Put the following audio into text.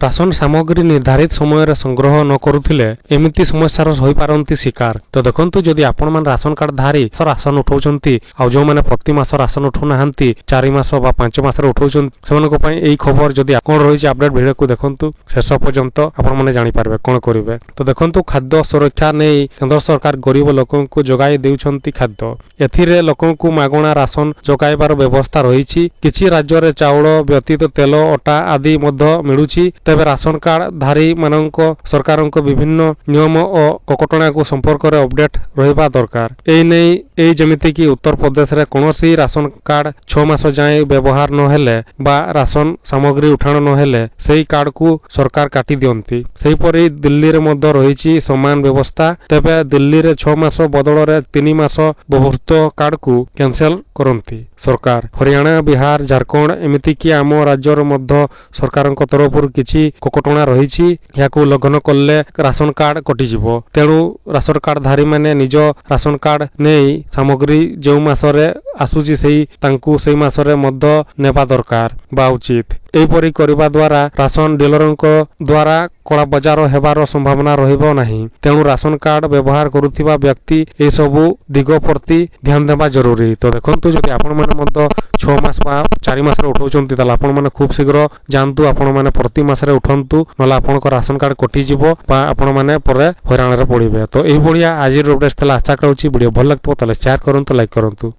Ration ସାମଗ୍ରୀ ନିର୍ଦ୍ଧାରିତ ସମୟରେ ସଂଗ୍ରହ ନ କରୁଥିଲେ ଏମିତି ସମସ୍ୟାର ହୋଇପାରନ୍ତି ଶିକାର। ତ ଦେଖନ୍ତୁ, ଯଦି ଆପଣମାନେ ରାସନ କାର୍ଡ ଧାରୀ ରାସନ ଉଠାଉଛନ୍ତି ଆଉ ଯେଉଁମାନେ ପ୍ରତି ମାସ ରାସନ ଉଠାଉନାହାନ୍ତି 4 ମାସ ବା 5 ମାସରେ ଉଠାଉଛନ୍ତି ସେମାନଙ୍କ ପାଇଁ ଏହି ଖବର। ଯଦି କ'ଣ ରହିଛି ଆପଡେଟ୍ ଭିଡ଼ିଓକୁ ଦେଖନ୍ତୁ ଶେଷ ପର୍ଯ୍ୟନ୍ତ, ଆପଣମାନେ ଜାଣିପାରିବେ କ'ଣ କରିବେ। ତ ଦେଖନ୍ତୁ, ଖାଦ୍ୟ ସୁରକ୍ଷା ନେଇ କେନ୍ଦ୍ର ସରକାର ଗରିବ ଲୋକଙ୍କୁ ଯୋଗାଇ ଦେଉଛନ୍ତି ଖାଦ୍ୟ। ଏଥିରେ ଲୋକଙ୍କୁ ମାଗଣା ରାସନ ଯୋଗାଇବାର ବ୍ୟବସ୍ଥା ରହିଛି। କିଛି ରାଜ୍ୟରେ ଚାଉଳ ବ୍ୟତୀତ ତେଲ, ଅଟା ଆଦି ମଧ୍ୟ ମିଳୁଛି। ତେବେ ରାସନ କାର୍ଡ ଧାରୀ ମାନଙ୍କ ସରକାରଙ୍କ ବିଭିନ୍ନ ନିୟମ ଓ କଟକଣାକୁ ସମ୍ପର୍କରେ ଅପଡେଟ୍ ରହିବା ଦରକାର। ଏଇ ଯେମିତିକି ଉତ୍ତରପ୍ରଦେଶରେ କୌଣସି ରାସନ କାର୍ଡ 6 ମାସ ଯାଏଁ ବ୍ୟବହାର ନ ହେଲେ ବା ରାସନ ସାମଗ୍ରୀ ଉଠାଣ ନ ହେଲେ ସେହି କାର୍ଡକୁ ସରକାର କାଟି ଦିଅନ୍ତି। ସେହିପରି ଦିଲ୍ଲୀରେ ମଧ୍ୟ ରହିଛି ସମାନ ବ୍ୟବସ୍ଥା। ତେବେ ଦିଲ୍ଲୀରେ 6 ମାସ ବଦଳରେ 3 ମାସ ବ୍ୟବହୃତ କାର୍ଡକୁ କ୍ୟାନସେଲ କରନ୍ତି ସରକାର। ହରିୟାଣା, ବିହାର, ଝାରଖଣ୍ଡ ଏମିତିକି ଆମ ରାଜ୍ୟର ମଧ୍ୟ ସରକାରଙ୍କ ତରଫରୁ କିଛି କଟକଣା ରହିଛି। ଏହାକୁ ଉଲ୍ଲଂଘନ କଲେ ରାସନ କାର୍ଡ କଟିଯିବ। ତେଣୁ ରାସନ କାର୍ଡ ଧାରୀ ମାନେ ନିଜ ରାସନ କାର୍ଡ ନେଇ ସାମଗ୍ରୀ ଯେଉଁ ମାସରେ ଆସୁଛି ତାଙ୍କୁ ସେହି ମାସରେ ମଧ୍ୟ ନେବା ଦରକାର ବା ଉଚିତ। ଏହିପରି କରିବା ଦ୍ୱାରା ରାସନ ଡିଲରଙ୍କ ଦ୍ୱାରା କଳାବଜାର ହେବାର ସମ୍ଭାବନା ରହିବ ନାହିଁ। ତେଣୁ ରାସନ କାର୍ଡ ବ୍ୟବହାର କରୁଥିବା ବ୍ୟକ୍ତି ଏସବୁ ଦିଗ ପ୍ରତି ଧ୍ୟାନ ଦେବା ଜରୁରୀ। ତ ଦେଖନ୍ତୁ, ଯଦି ଆପଣମାନେ ମଧ୍ୟ 6 ମାସ ବା 4 ମାସରେ ଉଠାଉଛନ୍ତି ତାହେଲେ ଆପଣମାନେ ଖୁବ୍ ଶୀଘ୍ର ଯାଆନ୍ତୁ, ଆପଣମାନେ ପ୍ରତି ମାସରେ ଉଠନ୍ତୁ, ନହେଲେ ଆପଣଙ୍କ ରାସନ କାର୍ଡ କଟିଯିବ ବା ଆପଣମାନେ ପରେ ହଇରାଣରେ ପଡ଼ିବେ। ତ ଏଇଭଳିଆ ଆଜିର ଅପଡେଟ୍ ଥିଲା। ଆଶା କରୁଛି ଭିଡ଼ିଓ ଭଲ ଲାଗିଥିବ, ତାହେଲେ ସେୟାର କରନ୍ତୁ, ଲାଇକ୍ କରନ୍ତୁ।